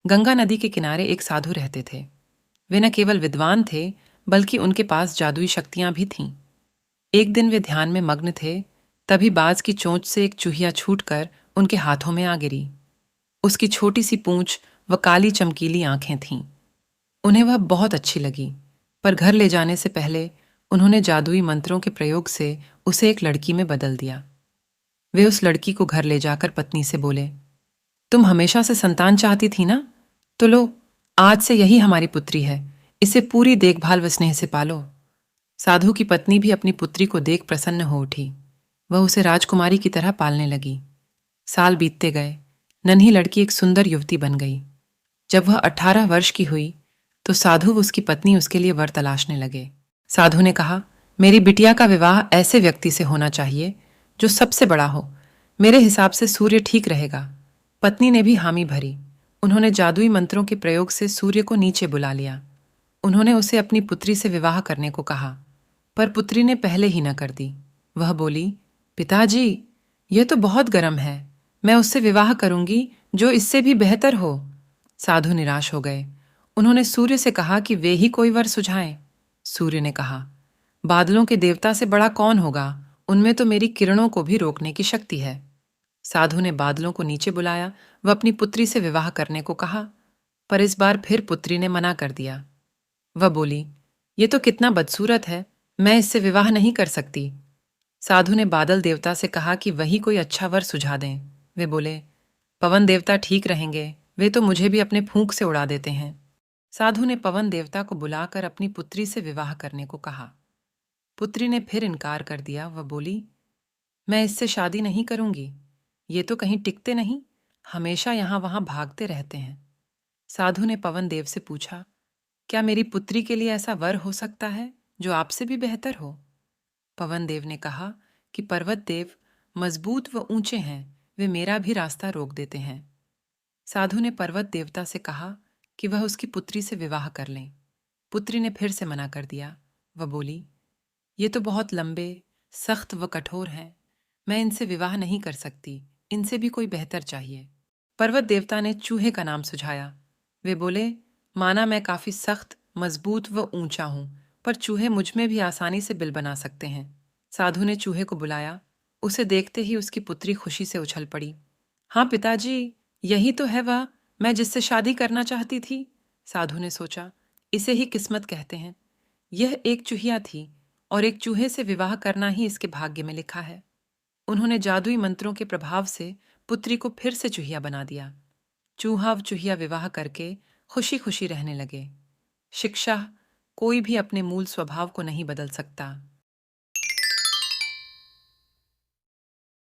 गंगा नदी के किनारे एक साधु रहते थे। वे न केवल विद्वान थे, बल्कि उनके पास जादुई शक्तियां भी थीं। एक दिन वे ध्यान में मग्न थे, तभी बाज की चोंच से एक चूहिया छूटकर उनके हाथों में आ गिरी। उसकी छोटी सी पूंछ व काली चमकीली आंखें थीं। उन्हें वह बहुत अच्छी लगी, पर घर ले जाने से पहले उन्होंने जादुई मंत्रों के प्रयोग से उसे एक लड़की में बदल दिया। वे उस लड़की को घर ले जाकर पत्नी से बोले, तुम हमेशा से संतान चाहती थी ना, तो लो, आज से यही हमारी पुत्री है। इसे पूरी देखभाल व स्नेह से पालो। साधु की पत्नी भी अपनी पुत्री को देख प्रसन्न हो उठी। वह उसे राजकुमारी की तरह पालने लगी। साल बीतते गए। नन्ही लड़की एक सुंदर युवती बन गई। जब वह 18 वर्ष की हुई तो साधु व उसकी पत्नी उसके लिए वर तलाशने लगे। साधु ने कहा, मेरी बिटिया का विवाह ऐसे व्यक्ति से होना चाहिए जो सबसे बड़ा हो। मेरे हिसाब से सूर्य ठीक रहेगा। पत्नी ने भी हामी भरी। उन्होंने जादुई मंत्रों के प्रयोग से सूर्य को नीचे बुला लिया। उन्होंने उसे अपनी पुत्री से विवाह करने को कहा, पर पुत्री ने पहले ही न कर दी। वह बोली, पिताजी, यह तो बहुत गर्म है। मैं उससे विवाह करूंगी जो इससे भी बेहतर हो। साधु निराश हो गए। उन्होंने सूर्य से कहा कि वे ही कोई वर सुझाएं। सूर्य ने कहा, बादलों के देवता से बड़ा कौन होगा? उनमें तो मेरी किरणों को भी रोकने की शक्ति है। साधु ने बादलों को नीचे बुलाया व अपनी पुत्री से विवाह करने को कहा, पर इस बार फिर पुत्री ने मना कर दिया। वह बोली, ये तो कितना बदसूरत है, मैं इससे विवाह नहीं कर सकती। साधु ने बादल देवता से कहा कि वही कोई अच्छा वर सुझा दें। वे बोले, पवन देवता ठीक रहेंगे, वे तो मुझे भी अपने फूंक से उड़ा देते हैं। साधु ने पवन देवता को बुलाकर अपनी पुत्री से विवाह करने को कहा। पुत्री ने फिर इनकार कर दिया। वह बोली, मैं इससे शादी नहीं करूंगी। ये तो कहीं टिकते नहीं, हमेशा यहां वहां भागते रहते हैं। साधु ने पवन देव से पूछा, क्या मेरी पुत्री के लिए ऐसा वर हो सकता है जो आपसे भी बेहतर हो? पवन देव ने कहा कि पर्वत देव मजबूत व ऊंचे हैं, वे मेरा भी रास्ता रोक देते हैं। साधु ने पर्वत देवता से कहा कि वह उसकी पुत्री से विवाह कर लें। पुत्री ने फिर से मना कर दिया। वह बोली, ये तो बहुत लंबे, सख्त व कठोर हैं, मैं इनसे विवाह नहीं कर सकती। इनसे भी कोई बेहतर चाहिए। पर्वत देवता ने चूहे का नाम सुझाया। वे बोले, माना मैं काफी सख्त, मजबूत व ऊंचा हूं, पर चूहे मुझ में भी आसानी से बिल बना सकते हैं। साधु ने चूहे को बुलाया। उसे देखते ही उसकी पुत्री खुशी से उछल पड़ी। हाँ पिताजी, यही तो है वह मैं जिससे शादी करना चाहती थी। साधु ने सोचा, इसे ही किस्मत कहते हैं। यह एक चूहिया थी और एक चूहे से विवाह करना ही इसके भाग्य में लिखा है। उन्होंने जादुई मंत्रों के प्रभाव से पुत्री को फिर से चूहिया बना दिया। चूहा व चूहिया विवाह करके खुशी खुशी रहने लगे। शिक्षा, कोई भी अपने मूल स्वभाव को नहीं बदल सकता।